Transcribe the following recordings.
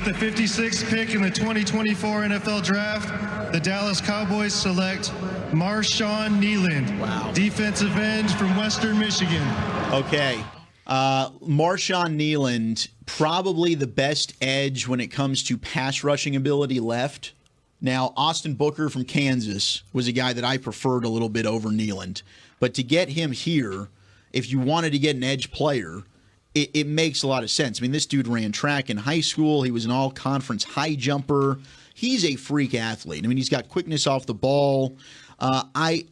With the 56th pick in the 2024 NFL Draft, the Dallas Cowboys select Marshawn Kneeland, defensive end from Western Michigan. Okay. Marshawn Kneeland, probably the best edge when it comes to pass rushing ability left. Now, Austin Booker from Kansas was a guy that I preferred a little bit over Kneeland. But to get him here, if you wanted to get an edge player, it makes a lot of sense. I mean, this dude ran track in high school. He was an all-conference high jumper. He's a freak athlete. I mean, he's got quickness off the ball. I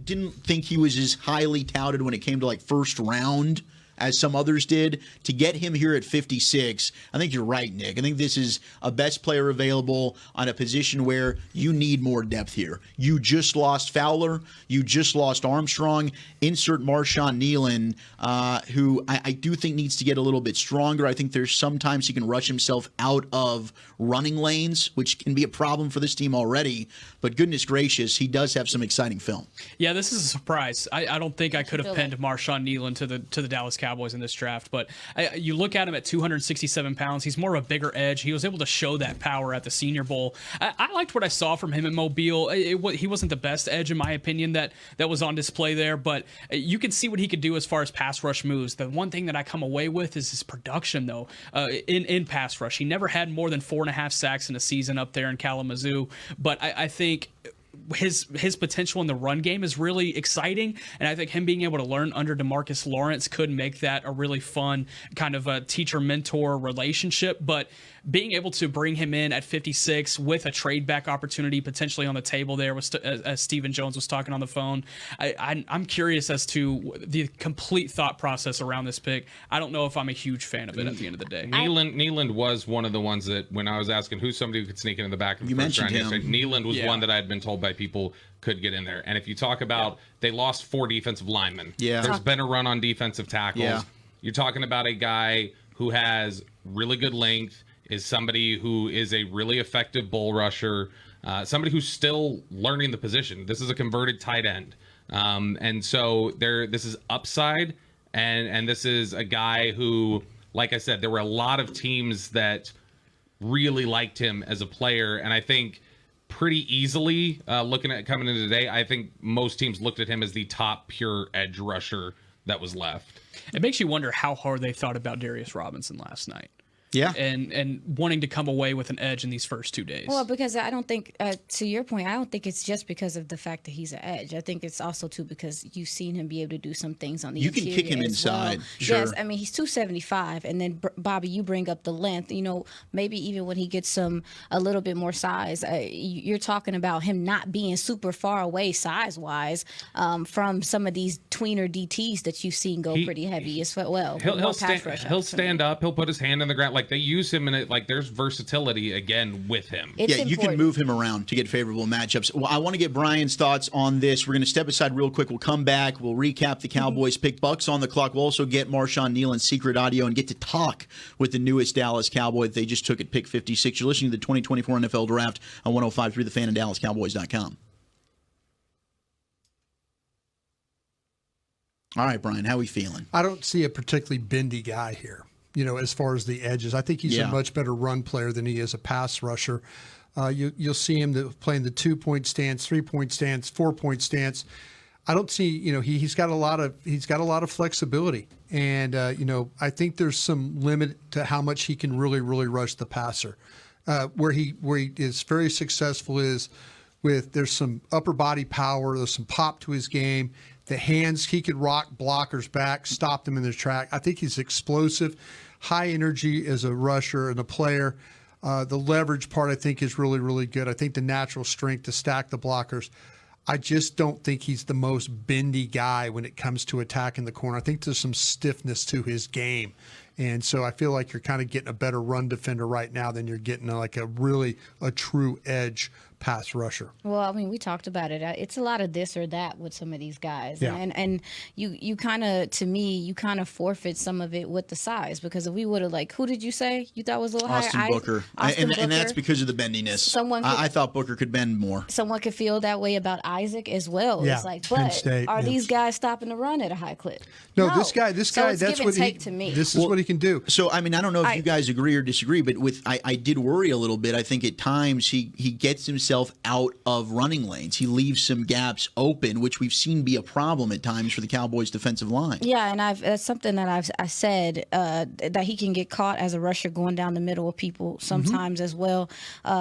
didn't think he was as highly touted when it came to like first round as some others did. To get him here at 56, I think you're right, Nick. I think this is a best player available on a position where you need more depth here. You just lost Fowler. You just lost Armstrong. Insert Marshawn Kneeland, who I do think needs to get a little bit stronger. I think there's sometimes he can rush himself out of running lanes, which can be a problem for this team already. But goodness gracious, he does have some exciting film. Yeah, this is a surprise. I don't think I could have pinned Marshawn Kneeland to the Dallas Cowboys in this draft, but you look at him at 267 pounds. He's more of a bigger edge. He was able to show that power at the Senior Bowl. I liked what I saw from him in Mobile. He wasn't the best edge, in my opinion, that was on display there, but you can see what he could do as far as pass rush moves. The one thing that I come away with is his production, though, in pass rush. He never had more than 4.5 sacks in a season up there in Kalamazoo, but I think his potential in the run game is really exciting, and I think him being able to learn under DeMarcus Lawrence could make that a really fun kind of a teacher-mentor relationship. But being able to bring him in at 56 with a trade back opportunity potentially on the table there, as Stephen Jones was talking on the phone, I'm curious as to the complete thought process around this pick. I don't know if I'm a huge fan of it at the end of the day. Kneeland was one of the ones that, when I was asking who's somebody who could sneak into the back of the first round, Kneeland was one that I had been told by people could get in there. And if you talk about they lost 4 defensive linemen, there's been a run on defensive tackles. You're talking about a guy who has really good length, is somebody who is a really effective bull rusher, somebody who's still learning the position. This is a converted tight end. And so this is upside, and this is a guy who, like I said, there were a lot of teams that really liked him as a player, and I think pretty easily, looking at coming into today, I think most teams looked at him as the top pure edge rusher that was left. It makes you wonder how hard they thought about Darius Robinson last night. Yeah. And wanting to come away with an edge in these first 2 days. Well, because I don't think, to your point, I don't think it's just because of the fact that he's an edge. I think it's also, too, because you've seen him be able to do some things on the interior. You can kick him inside. Well. Sure. Yes, I mean, he's 275. And then, Bobby, you bring up the length. You know, maybe even when he gets a little bit more size, you're talking about him not being super far away size-wise from some of these tweener DTs that you've seen go pretty heavy as well. He'll stand up. He'll put his hand on the ground. Like, they use him in it. Like, there's versatility again with him. You can move him around to get favorable matchups. Well, I want to get Brian's thoughts on this. We're going to step aside real quick. We'll come back. We'll recap the Cowboys pick. Bucks on the clock. We'll also get Marshawn Kneeland's secret audio and get to talk with the newest Dallas Cowboy that they just took at pick 56. You're listening to the 2024 NFL Draft on 105.3 The Fan and DallasCowboys.com. All right, Brian, how are we feeling? I don't see a particularly bendy guy here, you know, as far as the edges. I think he's a much better run player than he is a pass rusher. You'll see him playing the 2-point stance, 3-point stance, 4-point stance. I don't see, you know, he's got a lot of flexibility, and you know, I think there's some limit to how much he can really rush the passer. Where he is very successful is with there's some upper body power, there's some pop to his game. The hands, he could rock blockers back, stop them in their track. I think he's explosive, high energy as a rusher and a player. The leverage part, I think, is really good. I think the natural strength to stack the blockers. I just don't think he's the most bendy guy when it comes to attacking the corner. I think there's some stiffness to his game. And so I feel like you're kind of getting a better run defender right now than you're getting like a true edge pass rusher. Well, I mean, we talked about it. It's a lot of this or that with some of these guys. Yeah. And you kind of, to me, you kind of forfeit some of it with the size, because if we would have, like, who did you say you thought was a little Austin higher? Booker. And that's because of the bendiness. I thought Booker could bend more. Someone could feel that way about Isaac as well. Yeah, it's like, Penn State, are these guys stopping the run at a high clip? No, this guy, so that's what take to me. This is what he can do. So, I mean, I don't know if you guys agree or disagree, but I did worry a little bit. I think at times he gets himself out of running lanes. He leaves some gaps open, which we've seen be a problem at times for the Cowboys' defensive line. Yeah, and that's something that I said that he can get caught as a rusher going down the middle of people sometimes as well.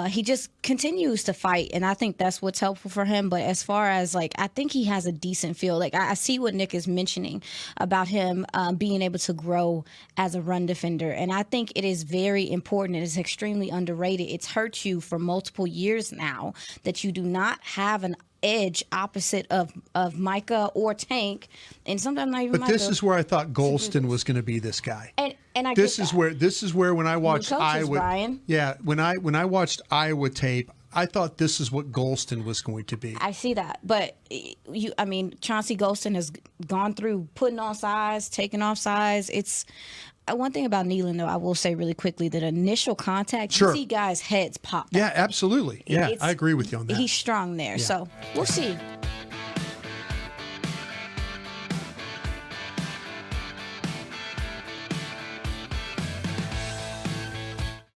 He just continues to fight, and I think that's what's helpful for him. But as far as I think he has a decent feel. I see what Nick is mentioning about him being able to grow as a run defender, and I think it is very important. It is extremely underrated. It's hurt you for multiple years now that you do not have an edge opposite of Micah or Tank, and sometimes not even. But Micah. this is where I thought Golston was going to be this guy. And I this get is that. where when I watched Iowa, Brian. yeah, when I watched Iowa tape, I thought this is what Golston was going to be. I see that, but Chauncey Golston has gone through putting on size, taking off size. It's one thing about Kneeland, though, I will say really quickly that initial contact, you see guys' heads pop. Yeah, absolutely. Yeah, I agree with you on that. He's strong there, so we'll see.